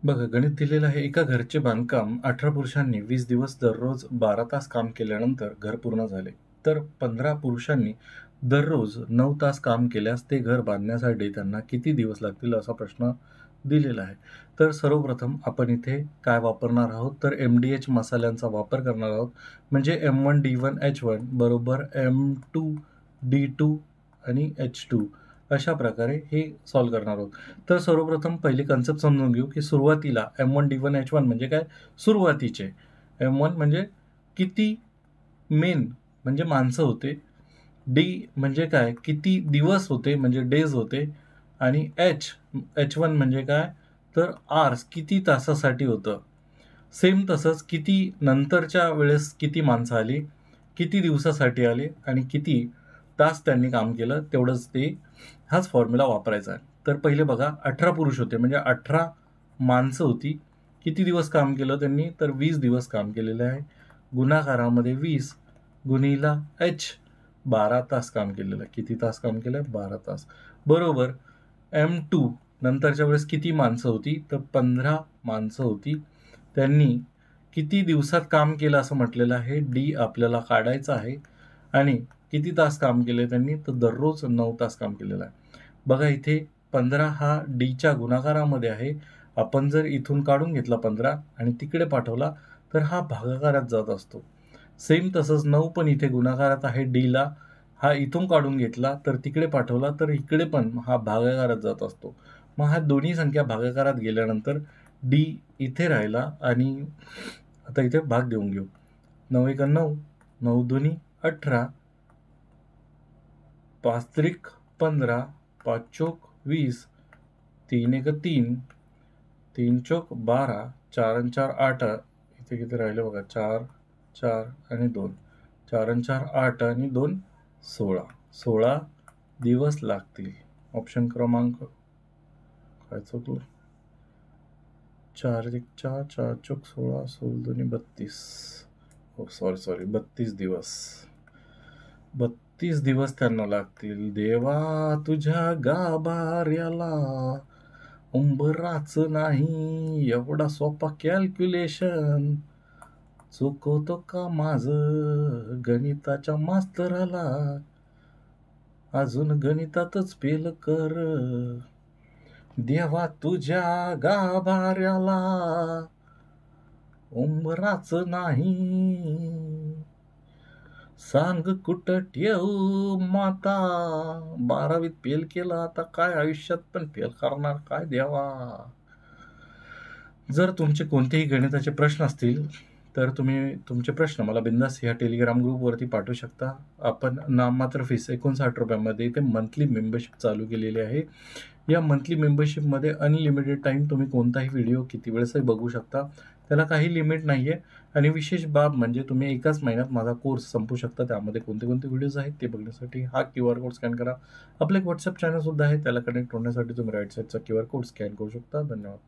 बघा, गणित दिलेलं आहे. एका घरचे बांधकाम 18 पुरुषांनी 20 दिवस दररोज 12 तास काम केल्यानंतर घर पूर्ण झाले. तर 15 पुरुषांनी दररोज 9 तास काम केल्यास ते घर बांधण्यासाठी त्यांना किती दिवस लागतील असा प्रश्न दिलेला आहे. तर सर्वप्रथम आपण इथे काय वापरणार आहोत, तर MDH मसाल्यांचा वापर करणार आहोत. म्हणजे M1D1H1 बरोबर M2D2 आणि H2 अशा प्रकारे हे सॉल्व्ह करणार आहोत. तर सर्वप्रथम पहिली कन्सेप्ट समजून घेऊ, की सुरुवातीला M1D1H1 म्हणजे काय? सुरुवातीचे. M1 म्हणजे किती मेन म्हणजे माणसं होते. D म्हणजे काय? किती दिवस होते म्हणजे डेज होते. आणि H1 म्हणजे काय? तर आवर्स किती तासासाठी होतं. सेम तसंच किती नंतरच्या वेळेस किती माणसं आली, किती दिवसासाठी आले आणि किती तास त्यांनी काम केलं तेवढंच ते हाच फॉर्म्युला वापरायचा आहे. तर पहिले बघा 18 पुरुष होते म्हणजे 18 माणसं होती. किती दिवस काम केलं त्यांनी? तर 20 दिवस काम केलेलं आहे. गुणाकारामध्ये 20 गुणिला H 12 तास काम केलेलं आहे. किती तास काम केलं? 12 तास. बरोबर M2 नंतरच्या वेळेस किती माणसं होती? तर 15 माणसं होती. त्यांनी किती दिवसात काम केलं असं म्हटलेलं आहे. D आपल्याला काढायचा आहे आणि किती तास काम केले त्यांनी? तर दररोज 9 तास काम केलेलं आहे. बघा इथे 15 हा Dच्या गुणाकारामध्ये आहे. आपण जर इथून काढून घेतला 15 आणि तिकडे पाठवला तर हा भागाकारात जात असतो. सेम तसंच 9 पण इथे गुणाकारात आहे Dला. हा इथून काढून घेतला तर तिकडे पाठवला तर इकडे पण हा भागाकारात जात असतो. मग हा दोन्ही संख्या भागाकारात गेल्यानंतर D इथे राहिला आणि आता इथे भाग देऊन घेऊ. 9 एका 9, 9 दोन्ही 18, 5 त्रिक 15, 5 चोक 20, 3 एक 3, 3 चोक 12, 4 आणि 4 8. इथे किती राहिले बघा 4, 4 आणि 2. 4 आणि 4 8 आणि 2 16. 16 दिवस लागतील. ऑप्शन क्रमांक काय चुकलं? 4 एक 4, 4 चोक 16, 16 दोन्ही 32. हो सॉरी 32 दिवस. 32 दिवस त्यांना लागतील. देवा तुझ्या गाभाऱ्याला उंबराच नाही एवढा सोपा कॅल्क्युलेशन चुकवतो का माझं गणिताच्या मास्तराला अजून गणितातच फेल कर. देवा तुझ्या गाभाऱ्याला उंबराच नाही सांग कुठं ठेवू माता. 12वीत फेल केलं आता काय आयुष्यात पण फेल करणार काय देवा. जर तुमचे कोणतेही गणिताचे प्रश्न असतील तर तुम्ही तुमचे प्रश्न मला बिंदास ह्या टेलिग्राम ग्रुपवरती पाठवू शकता. आपण नाममात्र फीस 59 रुपयामध्ये इथे मंथली मेंबरशिप चालू केलेली आहे. या मंथली मेंबरशिपमध्ये अनलिमिटेड टाईम तुम्ही कोणताही व्हिडिओ किती वेळेसही बघू शकता. त्याला काही लिमिट नाही आहे. आणि विशेष बाब म्हणजे तुम्ही एकाच महिन्यात माझा कोर्स संपू शकता. त्यामध्ये कोणते कोणते व्हिडिओज आहेत ते बघण्यासाठी हा QR कोड स्कॅन करा. आपलं एक WhatsApp चॅनलसुद्धा आहे. त्याला कनेक्ट होण्यासाठी तुम्ही राईट साईडचा QR कोड स्कॅन करू शकता. धन्यवाद.